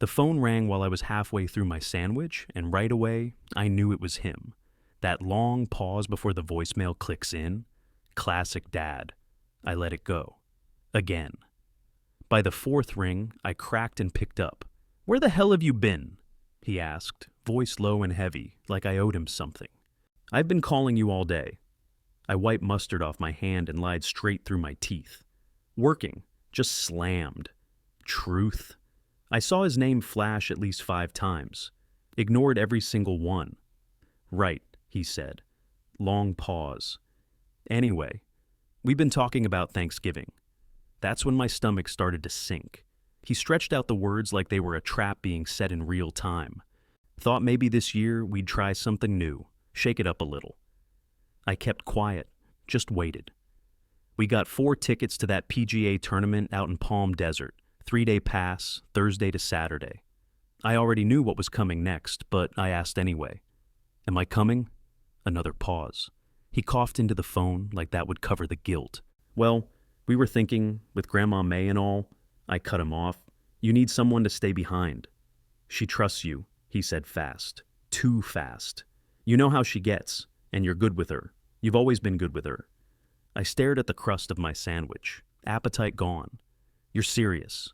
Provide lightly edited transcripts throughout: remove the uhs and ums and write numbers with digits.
The phone rang while I was halfway through my sandwich, and right away, I knew it was him. That long pause before the voicemail clicks in. Classic dad. I let it go. Again. By the fourth ring, I cracked and picked up. "Where the hell have you been?" he asked, voice low and heavy, like I owed him something. "I've been calling you all day." I wiped mustard off my hand and lied straight through my teeth. "Working. Just slammed." Truth. I saw his name flash at least 5 times. Ignored every single one. "Right," he said. Long pause. "Anyway, we've been talking about Thanksgiving." That's when my stomach started to sink. He stretched out the words like they were a trap being set in real time. Thought maybe this year we'd try something new, shake it up a little. I kept quiet, just waited. We got 4 tickets to that PGA tournament out in Palm Desert, 3-day pass, Thursday to Saturday. I already knew what was coming next, but I asked anyway. "Am I coming?" Another pause. He coughed into the phone like that would cover the guilt. "Well, we were thinking, with Grandma May and all," I cut him off, "you need someone to stay behind." "She trusts you," he said fast. Too fast. "You know how she gets, and you're good with her. You've always been good with her." I stared at the crust of my sandwich, appetite gone. "You're serious.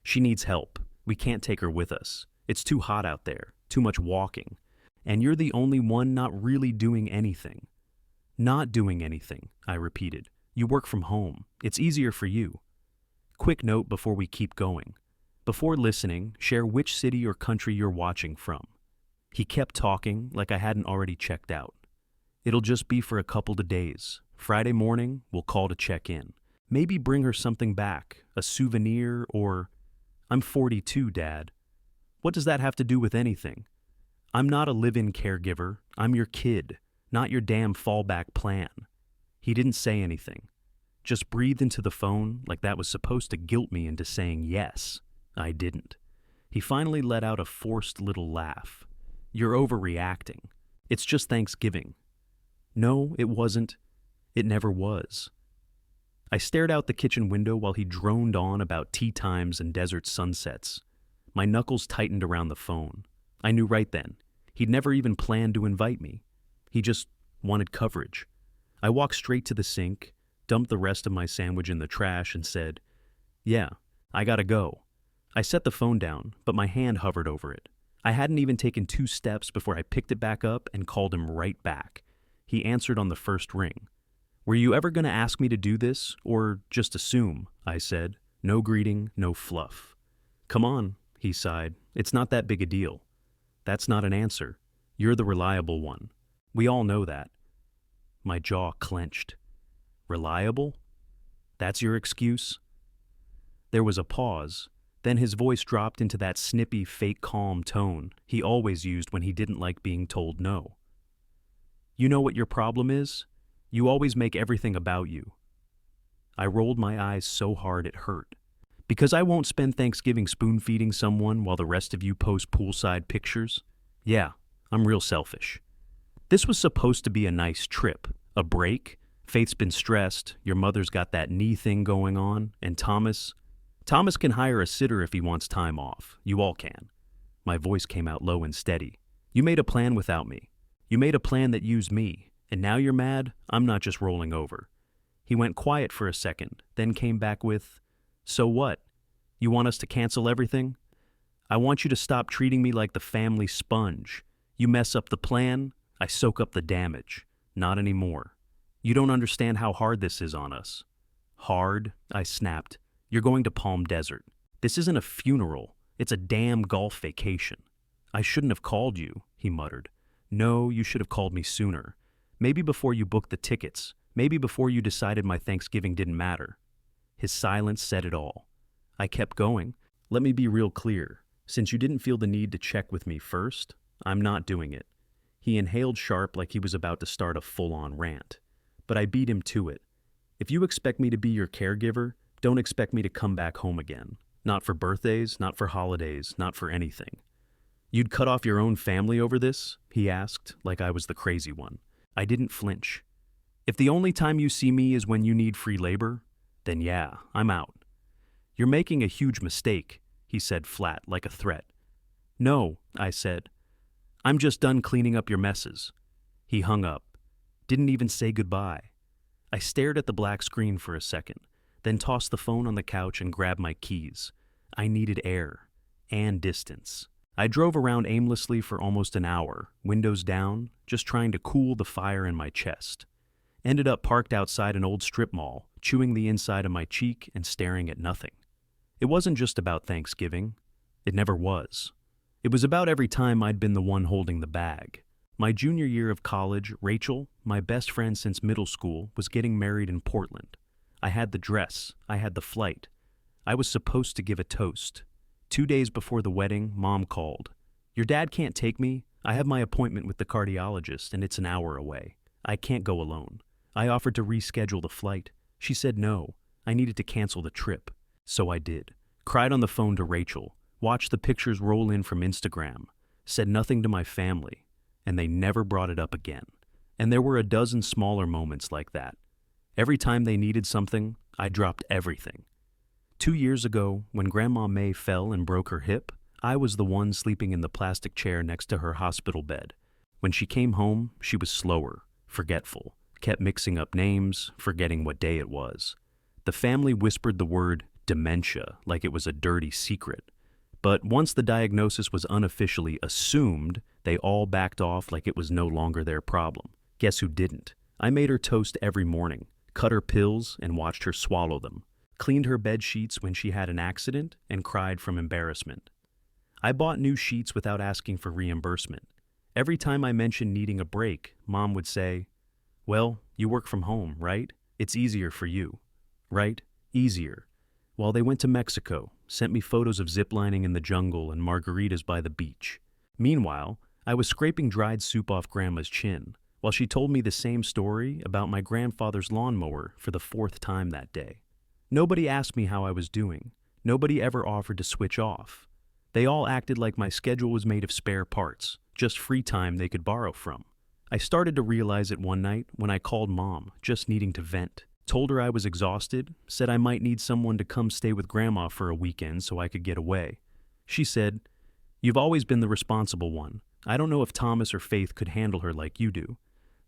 She needs help. We can't take her with us. It's too hot out there, too much walking. And you're the only one not really doing anything." "Not doing anything," I repeated. "You work from home. It's easier for you." Quick note before we keep going. Before listening, share which city or country you're watching from. He kept talking like I hadn't already checked out. "It'll just be for a couple of days. Friday morning, we'll call to check in. Maybe bring her something back, a souvenir or..." "I'm 42, Dad." "What does that have to do with anything? I'm not a live-in caregiver. I'm your kid, not your damn fallback plan." He didn't say anything. Just breathed into the phone like that was supposed to guilt me into saying yes. I didn't. He finally let out a forced little laugh. "You're overreacting. It's just Thanksgiving." No, it wasn't. It never was. I stared out the kitchen window while he droned on about tea times and desert sunsets. My knuckles tightened around the phone. I knew right then. He'd never even planned to invite me. He just wanted coverage. I walked straight to the sink, dumped the rest of my sandwich in the trash, and said, "Yeah, I gotta go." I set the phone down, but my hand hovered over it. I hadn't even taken 2 steps before I picked it back up and called him right back. He answered on the first ring. "Were you ever going to ask me to do this, or just assume?" I said. No greeting, no fluff. "Come on," he sighed. "It's not that big a deal." "That's not an answer. You're the reliable one. We all know that." My jaw clenched. "Reliable? That's your excuse?" There was a pause. Then his voice dropped into that snippy, fake calm tone he always used when he didn't like being told no. "You know what your problem is? You always make everything about you." I rolled my eyes so hard it hurt. "Because I won't spend Thanksgiving spoon-feeding someone while the rest of you post poolside pictures? Yeah, I'm real selfish." This was supposed to be a nice trip, a break. Faith's been stressed, your mother's got that knee thing going on, and Thomas can hire a sitter if he wants time off. You all can. My voice came out low and steady. "You made a plan without me. You made a plan that used me, and now you're mad? I'm not just rolling over." He went quiet for a second, then came back with, "So what? You want us to cancel everything? I want you to stop treating me like the family sponge. You mess up the plan, I soak up the damage. Not anymore. You don't understand how hard this is on us." "Hard?" I snapped. "You're going to Palm Desert. This isn't a funeral. It's a damn golf vacation." "I shouldn't have called you," he muttered. "No, you should have called me sooner. Maybe before you booked the tickets. Maybe before you decided my Thanksgiving didn't matter." His silence said it all. I kept going. "Let me be real clear. Since you didn't feel the need to check with me first, I'm not doing it." He inhaled sharp like he was about to start a full-on rant. But I beat him to it. "If you expect me to be your caregiver, don't expect me to come back home again. Not for birthdays, not for holidays, not for anything." "You'd cut off your own family over this?" he asked, like I was the crazy one. I didn't flinch. "If the only time you see me is when you need free labor, then yeah, I'm out." "You're making a huge mistake. he said flat, like a threat. No, I said. I'm just done cleaning up your messes. He hung up. Didn't even say goodbye. I stared at the black screen for a second, then tossed the phone on the couch and grabbed my keys. I needed air. And distance. I drove around aimlessly for almost an hour, windows down, just trying to cool the fire in my chest. Ended up parked outside an old strip mall, chewing the inside of my cheek and staring at nothing. It wasn't just about Thanksgiving. It never was. It was about every time I'd been the one holding the bag. My junior year of college, Rachel, my best friend since middle school, was getting married in Portland. I had the dress. I had the flight. I was supposed to give a toast. 2 days before the wedding, Mom called. Your dad can't take me. I have my appointment with the cardiologist and it's an hour away. I can't go alone. I offered to reschedule the flight. She said no. I needed to cancel the trip. So I did. Cried on the phone to Rachel. Watched the pictures roll in from Instagram. Said nothing to my family. And they never brought it up again. And there were a dozen smaller moments like that. Every time they needed something, I dropped everything. 2 years ago, when Grandma May fell and broke her hip, I was the one sleeping in the plastic chair next to her hospital bed. When she came home, she was slower, forgetful, kept mixing up names, forgetting what day it was. The family whispered the word dementia like it was a dirty secret. But once the diagnosis was unofficially assumed, they all backed off like it was no longer their problem. Guess who didn't? I made her toast every morning, cut her pills, and watched her swallow them. Cleaned her bed sheets when she had an accident and cried from embarrassment. I bought new sheets without asking for reimbursement. Every time I mentioned needing a break, Mom would say, well, you work from home, right? It's easier for you. Right? Easier. While they went to Mexico, sent me photos of ziplining in the jungle and margaritas by the beach. Meanwhile, I was scraping dried soup off Grandma's chin, while she told me the same story about my grandfather's lawnmower for the 4th time that day. Nobody asked me how I was doing. Nobody ever offered to switch off. They all acted like my schedule was made of spare parts, just free time they could borrow from. I started to realize it one night when I called Mom, just needing to vent. Told her I was exhausted, said I might need someone to come stay with Grandma for a weekend so I could get away. She said, you've always been the responsible one. I don't know if Thomas or Faith could handle her like you do.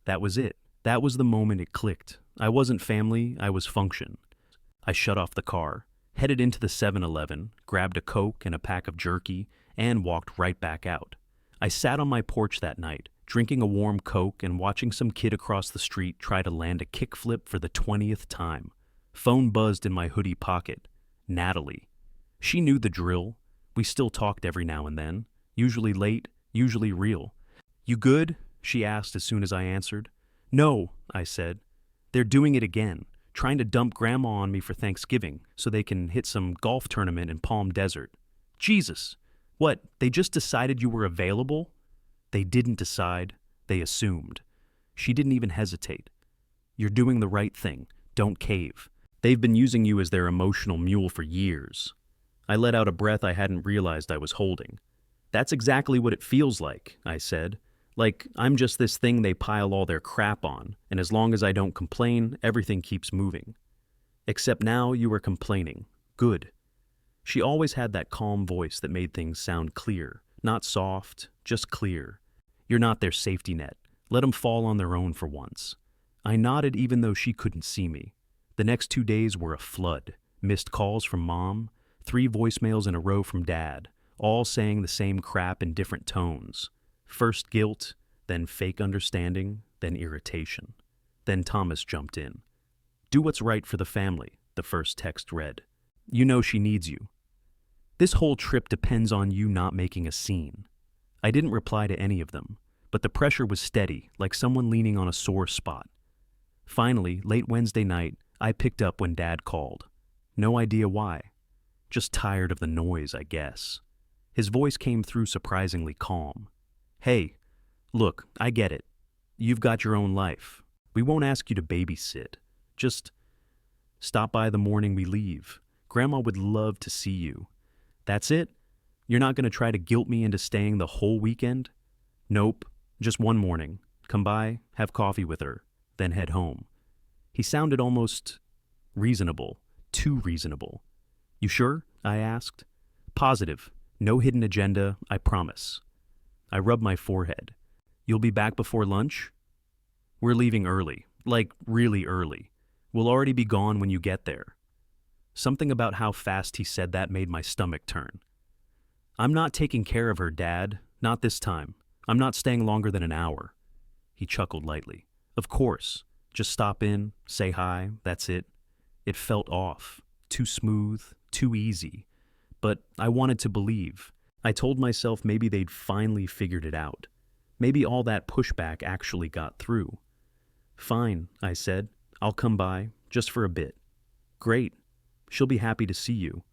That was it. That was the moment it clicked. I wasn't family, I was function. I shut off the car, headed into the 7-Eleven, grabbed a Coke and a pack of jerky, and walked right back out. I sat on my porch that night, drinking a warm Coke and watching some kid across the street try to land a kickflip for the 20th time. Phone buzzed in my hoodie pocket. Natalie. She knew the drill. We still talked every now and then, usually late, usually real. You good? She asked as soon as I answered. No, I said. They're doing it again. Trying to dump Grandma on me for Thanksgiving so they can hit some golf tournament in Palm Desert. Jesus! What, they just decided you were available? They didn't decide. They assumed. She didn't even hesitate. You're doing the right thing. Don't cave. They've been using you as their emotional mule for years. I let out a breath I hadn't realized I was holding. That's exactly what it feels like, I said. Like, I'm just this thing they pile all their crap on, and as long as I don't complain, everything keeps moving. Except now you are complaining. Good. She always had that calm voice that made things sound clear. Not soft, just clear. You're not their safety net. Let them fall on their own for once. I nodded even though she couldn't see me. The next 2 days were a flood. Missed calls from Mom, 3 voicemails in a row from Dad, all saying the same crap in different tones. First guilt, then fake understanding, then irritation. Then Thomas jumped in. Do what's right for the family, the first text read. You know she needs you. This whole trip depends on you not making a scene. I didn't reply to any of them, but the pressure was steady, like someone leaning on a sore spot. Finally, late Wednesday night, I picked up when Dad called. No idea why. Just tired of the noise, I guess. His voice came through surprisingly calm. Hey, look, I get it. You've got your own life. We won't ask you to babysit. Just stop by the morning we leave. Grandma would love to see you. That's it? You're not going to try to guilt me into staying the whole weekend? Nope, just one morning. Come by, have coffee with her, then head home. He sounded almost reasonable, too reasonable. You sure? I asked. Positive. No hidden agenda, I promise. I rub my forehead. You'll be back before lunch? We're leaving early. Like, really early. We'll already be gone when you get there. Something about how fast he said that made my stomach turn. I'm not taking care of her, Dad. Not this time. I'm not staying longer than an hour. He chuckled lightly. Of course. Just stop in, say hi, that's it. It felt off. Too smooth, too easy. But I wanted to believe. I told myself maybe they'd finally figured it out. Maybe all that pushback actually got through. Fine, I said. I'll come by, just for a bit. Great. She'll be happy to see you.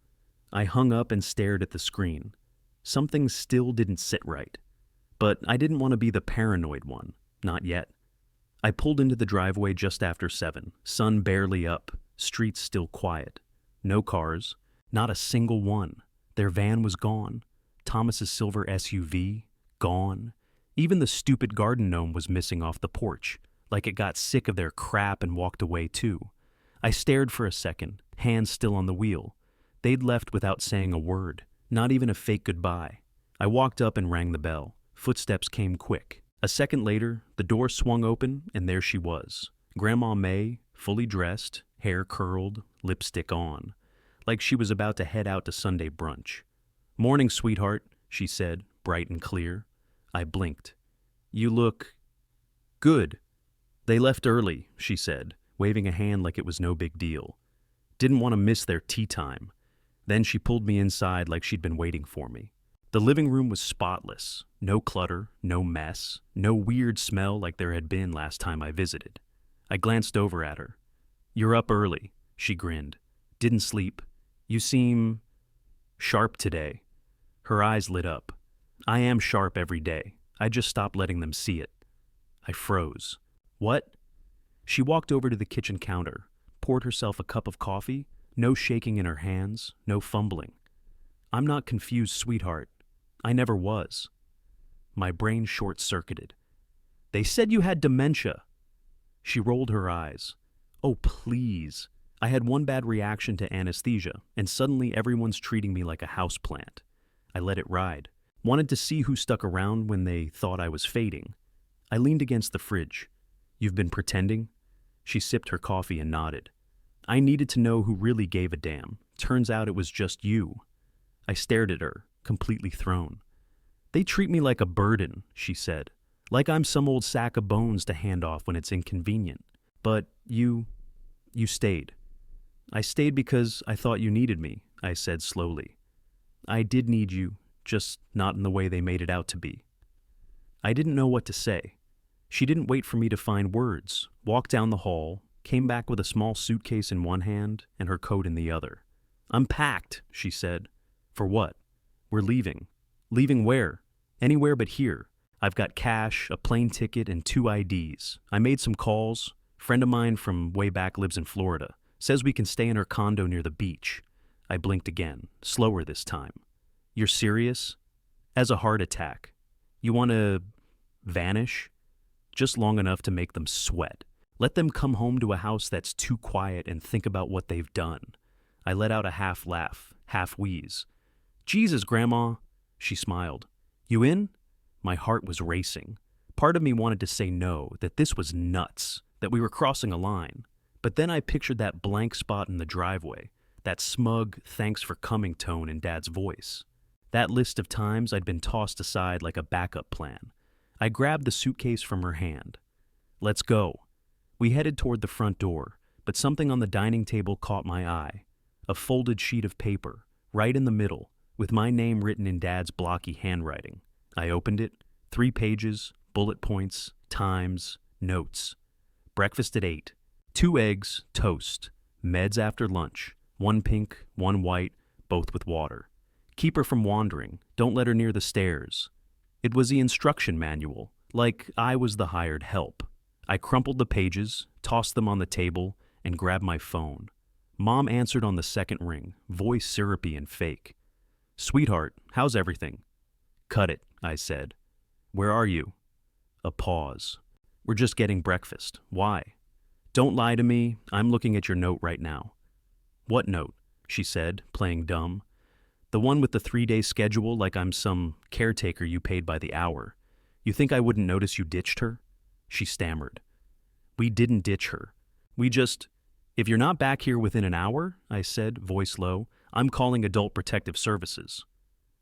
I hung up and stared at the screen. Something still didn't sit right. But I didn't want to be the paranoid one. Not yet. I pulled into the driveway just after 7, sun barely up, streets still quiet. No cars, not a single one. Their van was gone. Thomas's silver SUV, gone. Even the stupid garden gnome was missing off the porch, like it got sick of their crap and walked away too. I stared for a second, hands still on the wheel. They'd left without saying a word, not even a fake goodbye. I walked up and rang the bell. Footsteps came quick. A second later, the door swung open, and there she was. Grandma May, fully dressed, hair curled, lipstick on, like she was about to head out to Sunday brunch. Morning, sweetheart, she said, bright and clear. I blinked. You look good. They left early, she said, waving a hand like it was no big deal. Didn't want to miss their tea time. Then she pulled me inside like she'd been waiting for me. The living room was spotless. No clutter, no mess, no weird smell like there had been last time I visited. I glanced over at her. You're up early, she grinned. Didn't sleep. You seem sharp today. Her eyes lit up. I am sharp every day. I just stopped letting them see it. I froze. What? She walked over to the kitchen counter, poured herself a cup of coffee, no shaking in her hands, no fumbling. I'm not confused, sweetheart. I never was. My brain short-circuited. They said you had dementia. She rolled her eyes. Oh, please. I had one bad reaction to anesthesia, and suddenly everyone's treating me like a houseplant. I let it ride. Wanted to see who stuck around when they thought I was fading. I leaned against the fridge. You've been pretending? She sipped her coffee and nodded. I needed to know who really gave a damn. Turns out it was just you. I stared at her, completely thrown. They treat me like a burden, she said. Like I'm some old sack of bones to hand off when it's inconvenient. But you stayed. I stayed because I thought you needed me, I said slowly. I did need you, just not in the way they made it out to be. I didn't know what to say. She didn't wait for me to find words, walked down the hall, came back with a small suitcase in one hand and her coat in the other. I'm packed, she said. For what? We're leaving. Leaving where? Anywhere but here. I've got cash, a plane ticket, and 2 IDs. I made some calls. Friend of mine from way back lives in Florida. Says we can stay in her condo near the beach. I blinked again, slower this time. You're serious? As a heart attack. You want to vanish? Just long enough to make them sweat. Let them come home to a house that's too quiet and think about what they've done. I let out a half laugh, half wheeze. Jesus, Grandma, she smiled. You in? My heart was racing. Part of me wanted to say no, that this was nuts, that we were crossing a line. But then I pictured that blank spot in the driveway, that smug thanks for coming tone in Dad's voice. That list of times I'd been tossed aside like a backup plan. I grabbed the suitcase from her hand. Let's go. We headed toward the front door, but something on the dining table caught my eye. A folded sheet of paper, right in the middle, with my name written in Dad's blocky handwriting. I opened it. 3 pages, bullet points, times, notes. Breakfast at 8. 2 eggs, toast. Meds after lunch. 1 pink, 1 white, both with water. Keep her from wandering. Don't let her near the stairs. It was the instruction manual, like I was the hired help. I crumpled the pages, tossed them on the table, and grabbed my phone. Mom answered on the second ring, voice syrupy and fake. Sweetheart, how's everything? Cut it, I said. Where are you? A pause. We're just getting breakfast. Why? Don't lie to me. I'm looking at your note right now. What note? She said, playing dumb. The one with the 3-day schedule like I'm some caretaker you paid by the hour. You think I wouldn't notice you ditched her? She stammered. We didn't ditch her. We just... If you're not back here within an hour, I said, voice low, I'm calling Adult Protective Services.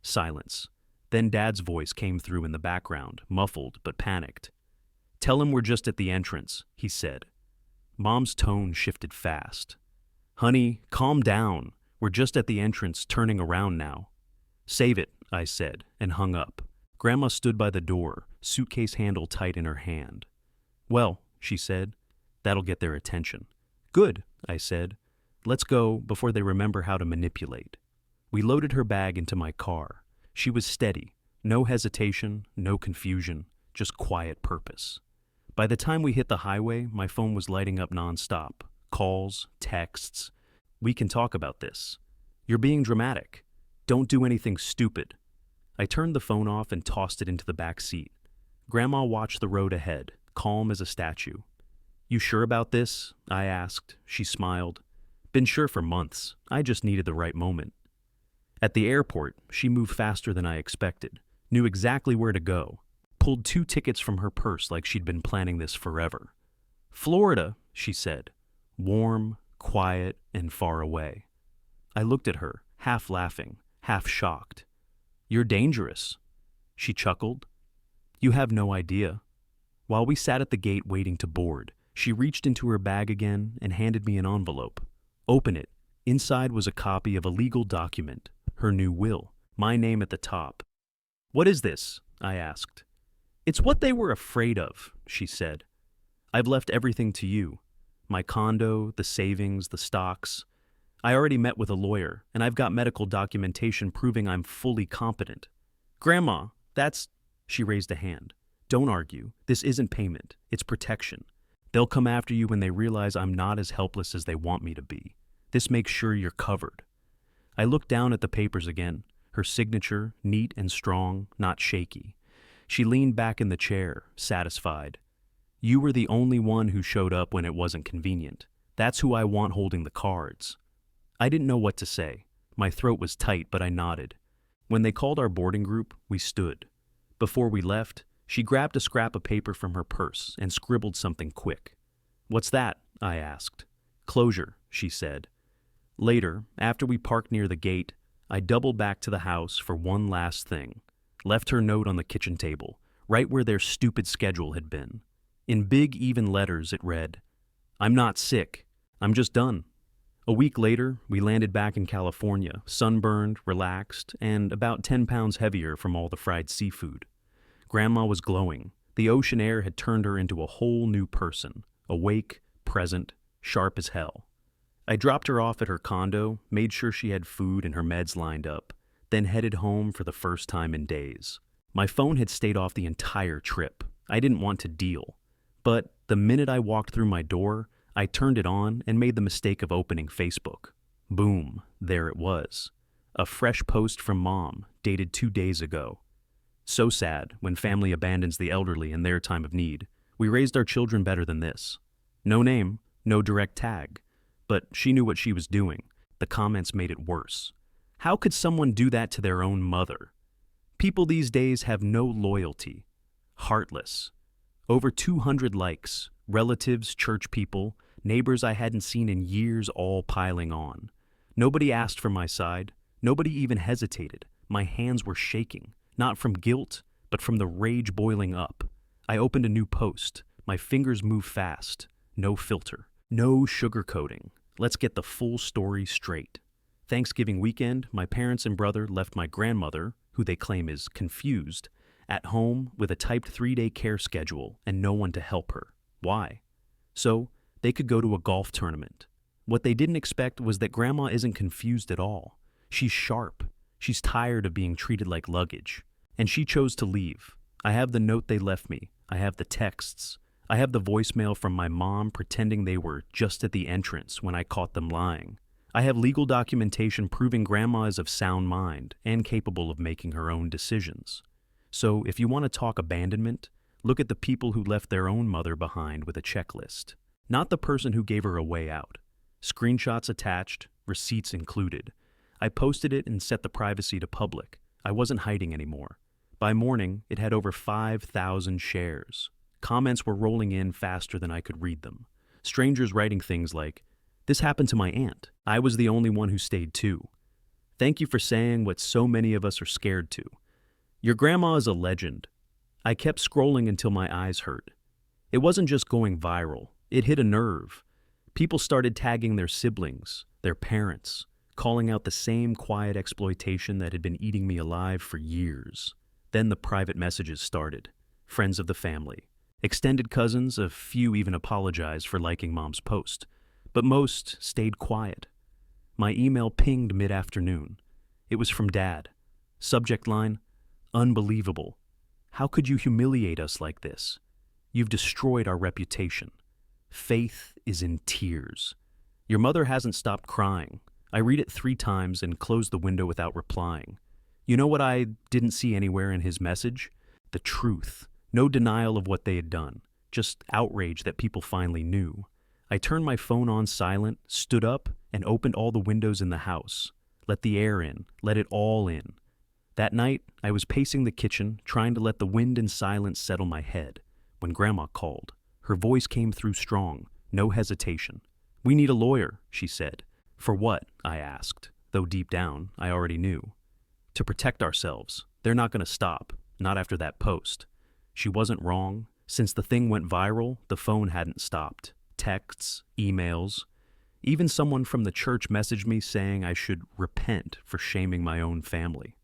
Silence. Then Dad's voice came through in the background, muffled but panicked. Tell him we're just at the entrance, he said. Mom's tone shifted fast. Honey, calm down. We're just at the entrance, turning around now. Save it, I said, and hung up. Grandma stood by the door, suitcase handle tight in her hand. Well, she said, that'll get their attention. Good, I said. Let's go before they remember how to manipulate. We loaded her bag into my car. She was steady, no hesitation, no confusion, just quiet purpose. By the time we hit the highway, my phone was lighting up nonstop. Calls, texts. We can talk about this. You're being dramatic. Don't do anything stupid. I turned the phone off and tossed it into the back seat. Grandma watched the road ahead, calm as a statue. You sure about this? I asked. She smiled. Been sure for months. I just needed the right moment. At the airport, she moved faster than I expected, knew exactly where to go, pulled 2 tickets from her purse like she'd been planning this forever. Florida, she said, warm, quiet, and far away. I looked at her, half laughing, half shocked. You're dangerous. She chuckled. You have no idea. While we sat at the gate waiting to board, she reached into her bag again and handed me an envelope. Open it. Inside was a copy of a legal document, her new will, my name at the top. What is this? I asked. It's what they were afraid of, she said. I've left everything to you. My condo, the savings, the stocks. I already met with a lawyer, and I've got medical documentation proving I'm fully competent. Grandma, that's... She raised a hand. Don't argue. This isn't payment. It's protection. They'll come after you when they realize I'm not as helpless as they want me to be. This makes sure you're covered. I looked down at the papers again, her signature neat and strong, not shaky. She leaned back in the chair, satisfied. You were the only one who showed up when it wasn't convenient. That's who I want holding the cards. I didn't know what to say. My throat was tight, but I nodded. When they called our boarding group, we stood. Before we left, she grabbed a scrap of paper from her purse and scribbled something quick. What's that? I asked. Closure, she said. Later, after we parked near the gate, I doubled back to the house for one last thing. Left her note on the kitchen table, right where their stupid schedule had been. In big, even letters, it read, I'm not sick. I'm just done. A week later, we landed back in California, sunburned, relaxed, and about 10 pounds heavier from all the fried seafood. Grandma was glowing. The ocean air had turned her into a whole new person, awake, present, sharp as hell. I dropped her off at her condo, made sure she had food and her meds lined up, then headed home for the first time in days. My phone had stayed off the entire trip. I didn't want to deal. But the minute I walked through my door, I turned it on and made the mistake of opening Facebook. Boom, there it was. A fresh post from Mom, dated 2 days ago. So sad when family abandons the elderly in their time of need. We raised our children better than this. No name, no direct tag. But she knew what she was doing. The comments made it worse. How could someone do that to their own mother? People these days have no loyalty. Heartless. Over 200 likes. Relatives, church people, neighbors I hadn't seen in years all piling on. Nobody asked for my side. Nobody even hesitated. My hands were shaking, not from guilt, but from the rage boiling up. I opened a new post. My fingers moved fast. No filter. No sugarcoating. Let's get the full story straight. Thanksgiving weekend, my parents and brother left my grandmother, who they claim is confused, at home with a typed 3-day care schedule and no one to help her. Why? So they could go to a golf tournament. What they didn't expect was that Grandma isn't confused at all. She's sharp. She's tired of being treated like luggage. And she chose to leave. I have the note they left me. I have the texts. I have the voicemail from my mom pretending they were just at the entrance when I caught them lying. I have legal documentation proving Grandma is of sound mind and capable of making her own decisions. So if you want to talk abandonment, look at the people who left their own mother behind with a checklist. Not the person who gave her a way out. Screenshots attached, receipts included. I posted it and set the privacy to public. I wasn't hiding anymore. By morning, it had over 5,000 shares. Comments were rolling in faster than I could read them. Strangers writing things like, "This happened to my aunt. I was the only one who stayed too. Thank you for saying what so many of us are scared to. Your grandma is a legend." I kept scrolling until my eyes hurt. It wasn't just going viral. It hit a nerve. People started tagging their siblings, their parents, calling out the same quiet exploitation that had been eating me alive for years. Then the private messages started. Friends of the family. Extended cousins, a few even apologized for liking Mom's post. But most stayed quiet. My email pinged mid-afternoon. It was from Dad. Subject line, "Unbelievable. How could you humiliate us like this? You've destroyed our reputation. Faith is in tears. Your mother hasn't stopped crying." I read it 3 times and closed the window without replying. You know what I didn't see anywhere in his message? The truth. No denial of what they had done. Just outrage that people finally knew. I turned my phone on silent, stood up, and opened all the windows in the house. Let the air in. Let it all in. That night, I was pacing the kitchen, trying to let the wind and silence settle my head, when Grandma called. Her voice came through strong, no hesitation. "We need a lawyer," she said. "For what?" I asked, though deep down, I already knew. "To protect ourselves. They're not going to stop, not after that post." She wasn't wrong. Since the thing went viral, the phone hadn't stopped. Texts, emails. Even someone from the church messaged me saying I should repent for shaming my own family.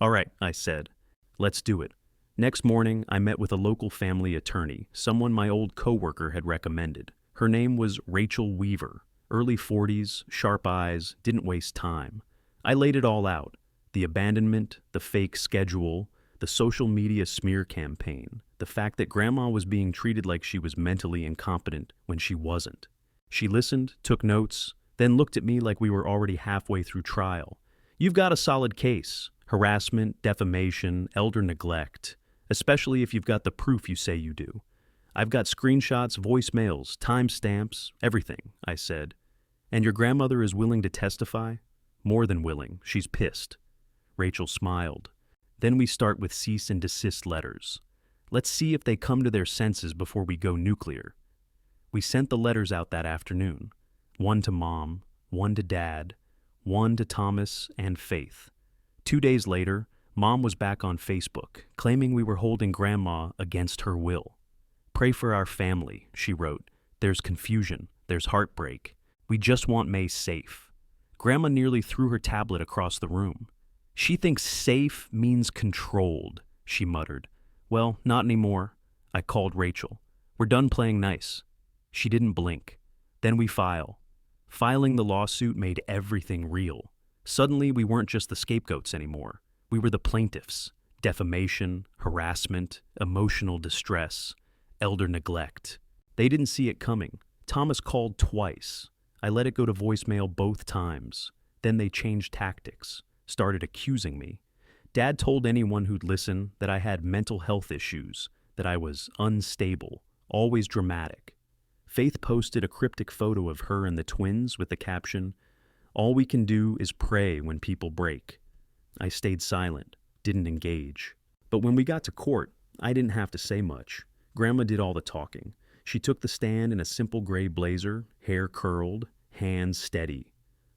"All right," I said. "Let's do it." Next morning, I met with a local family attorney, someone my old coworker had recommended. Her name was Rachel Weaver. Early 40s, sharp eyes, didn't waste time. I laid it all out. The abandonment, the fake schedule, the social media smear campaign, the fact that Grandma was being treated like she was mentally incompetent when she wasn't. She listened, took notes, then looked at me like we were already halfway through trial. "You've got a solid case. Harassment, defamation, elder neglect, especially if you've got the proof you say you do. I've got screenshots, voicemails, timestamps, everything," I said. "And your grandmother is willing to testify?" "More than willing. She's pissed." Rachel smiled. "Then we start with cease and desist letters. Let's see if they come to their senses before we go nuclear." We sent the letters out that afternoon. One to Mom, one to Dad, one to Thomas and Faith. 2 days later, Mom was back on Facebook, claiming we were holding Grandma against her will. "Pray for our family," she wrote. "There's confusion. There's heartbreak. We just want May safe." Grandma nearly threw her tablet across the room. "She thinks safe means controlled," she muttered. "Well, not anymore." I called Rachel. "We're done playing nice." She didn't blink. Then we file. Filing the lawsuit made everything real. Suddenly, we weren't just the scapegoats anymore. We were the plaintiffs. Defamation, harassment, emotional distress, elder neglect. They didn't see it coming. Thomas called twice. I let it go to voicemail both times. Then they changed tactics, started accusing me. Dad told anyone who'd listen that I had mental health issues, that I was unstable, always dramatic. Faith posted a cryptic photo of her and the twins with the caption, "All we can do is pray when people break." I stayed silent, didn't engage. But when we got to court, I didn't have to say much. Grandma did all the talking. She took the stand in a simple gray blazer, hair curled, hands steady.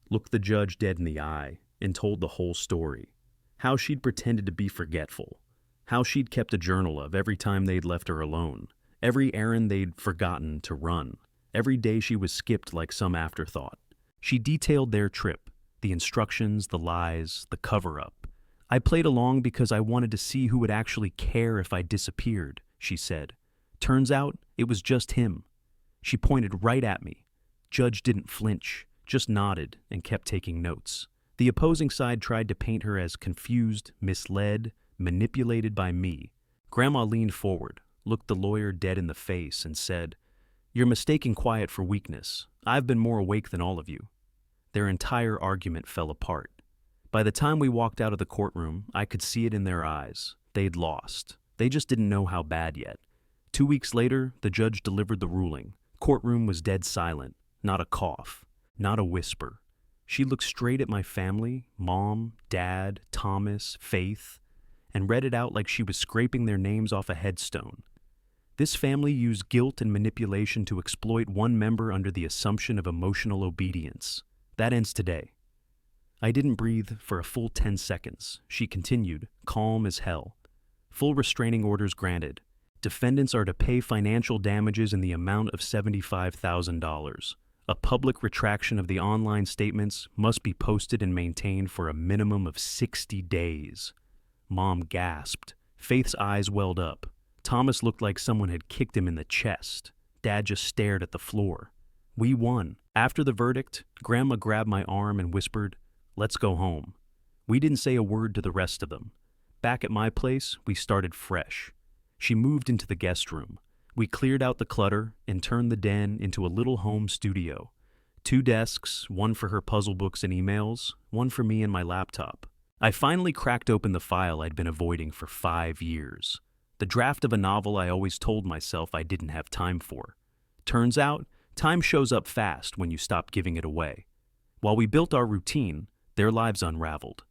Looked the judge dead in the eye and told the whole story. How she'd pretended to be forgetful. How she'd kept a journal of every time they'd left her alone. Every errand they'd forgotten to run. Every day she was skipped like some afterthought. She detailed their trip, the instructions, the lies, the cover-up. "I played along because I wanted to see who would actually care if I disappeared," she said. "Turns out it was just him." She pointed right at me. Judge didn't flinch, just nodded and kept taking notes. The opposing side tried to paint her as confused, misled, manipulated by me. Grandma leaned forward, looked the lawyer dead in the face, and said, "You're mistaking quiet for weakness. I've been more awake than all of you." Their entire argument fell apart. By the time we walked out of the courtroom, I could see it in their eyes. They'd lost. They just didn't know how bad yet. 2 weeks later, the judge delivered the ruling. Courtroom was dead silent. Not a cough. Not a whisper. She looked straight at my family, Mom, Dad, Thomas, Faith, and read it out like she was scraping their names off a headstone. This family used guilt and manipulation to exploit one member under the assumption of emotional obedience. That ends today. I didn't breathe for a full 10 seconds. She continued, calm as hell. Full restraining orders granted. Defendants are to pay financial damages in the amount of $75,000. A public retraction of the online statements must be posted and maintained for a minimum of 60 days. Mom gasped. Faith's eyes welled up. Thomas looked like someone had kicked him in the chest. Dad just stared at the floor. We won. After the verdict, Grandma grabbed my arm and whispered, "Let's go home." We didn't say a word to the rest of them. Back at my place, we started fresh. She moved into the guest room. We cleared out the clutter and turned the den into a little home studio. 2 desks, one for her puzzle books and emails, one for me and my laptop. I finally cracked open the file I'd been avoiding for 5 years. The draft of a novel I always told myself I didn't have time for. Turns out, time shows up fast when you stop giving it away. While we built our routine, their lives unraveled.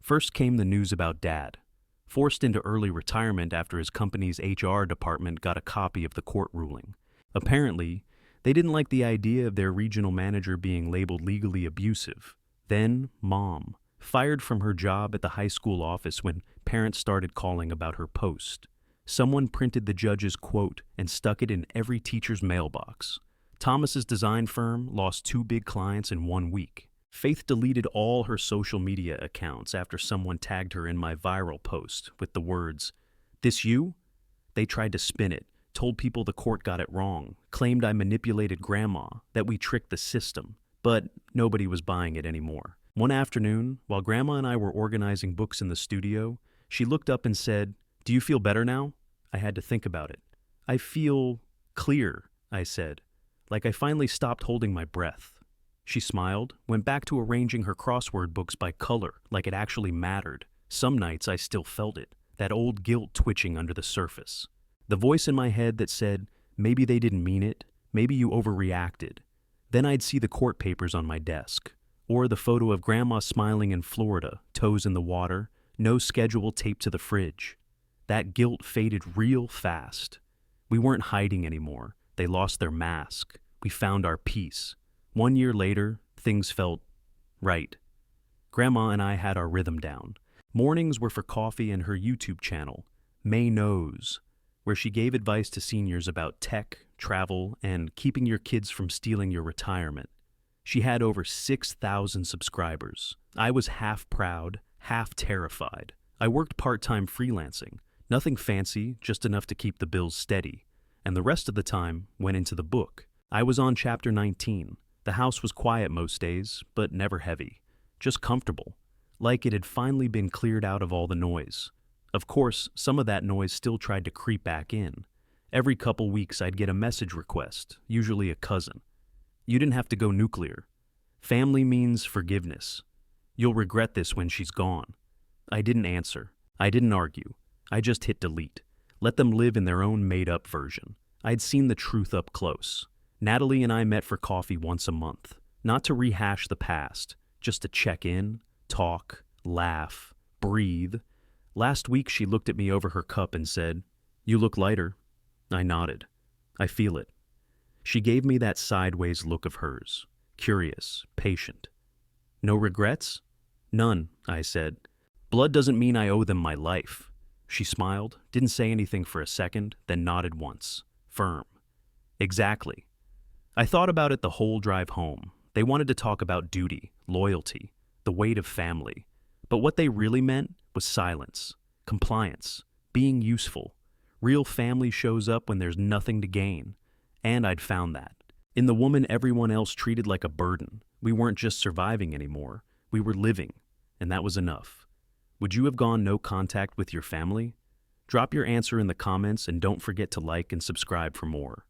First came the news about Dad. Forced into early retirement after his company's HR department got a copy of the court ruling. Apparently, they didn't like the idea of their regional manager being labeled legally abusive. Then, Mom, fired from her job at the high school office when parents started calling about her post. Someone printed the judge's quote and stuck it in every teacher's mailbox. Thomas's design firm lost 2 big clients in 1 week. Faith deleted all her social media accounts after someone tagged her in my viral post with the words, "This you?" They tried to spin it, told people the court got it wrong, claimed I manipulated Grandma, that we tricked the system, but nobody was buying it anymore. One afternoon, while Grandma and I were organizing books in the studio, she looked up and said, "Do you feel better now?" I had to think about it. "I feel clear," I said, like I finally stopped holding my breath. She smiled, went back to arranging her crossword books by color, like it actually mattered. Some nights I still felt it, that old guilt twitching under the surface. The voice in my head that said, maybe they didn't mean it, maybe you overreacted. Then I'd see the court papers on my desk, or the photo of Grandma smiling in Florida, toes in the water, no schedule taped to the fridge. That guilt faded real fast. We weren't hiding anymore. They lost their mask. We found our peace. 1 year later, things felt right. Grandma and I had our rhythm down. Mornings were for coffee and her YouTube channel, May Knows, where she gave advice to seniors about tech, travel, and keeping your kids from stealing your retirement. She had over 6,000 subscribers. I was half proud, half terrified. I worked part-time freelancing, nothing fancy, just enough to keep the bills steady, and the rest of the time went into the book. I was on chapter 19. The house was quiet most days, but never heavy, just comfortable, like it had finally been cleared out of all the noise. Of course, some of that noise still tried to creep back in. Every couple weeks I'd get a message request, usually a cousin. "You didn't have to go nuclear. Family means forgiveness. You'll regret this when she's gone." I didn't answer. I didn't argue. I just hit delete. Let them live in their own made-up version. I'd seen the truth up close. Natalie and I met for coffee once a month, not to rehash the past, just to check in, talk, laugh, breathe. Last week she looked at me over her cup and said, "You look lighter." I nodded. "I feel it." She gave me that sideways look of hers, curious, patient. "No regrets?" "None," I said. "Blood doesn't mean I owe them my life." She smiled, didn't say anything for a second, then nodded once, firm. "Exactly." I thought about it the whole drive home. They wanted to talk about duty, loyalty, the weight of family. But what they really meant was silence, compliance, being useful. Real family shows up when there's nothing to gain. And I'd found that. In the woman everyone else treated like a burden, we weren't just surviving anymore. We were living, and that was enough. Would you have gone no contact with your family? Drop your answer in the comments and don't forget to like and subscribe for more.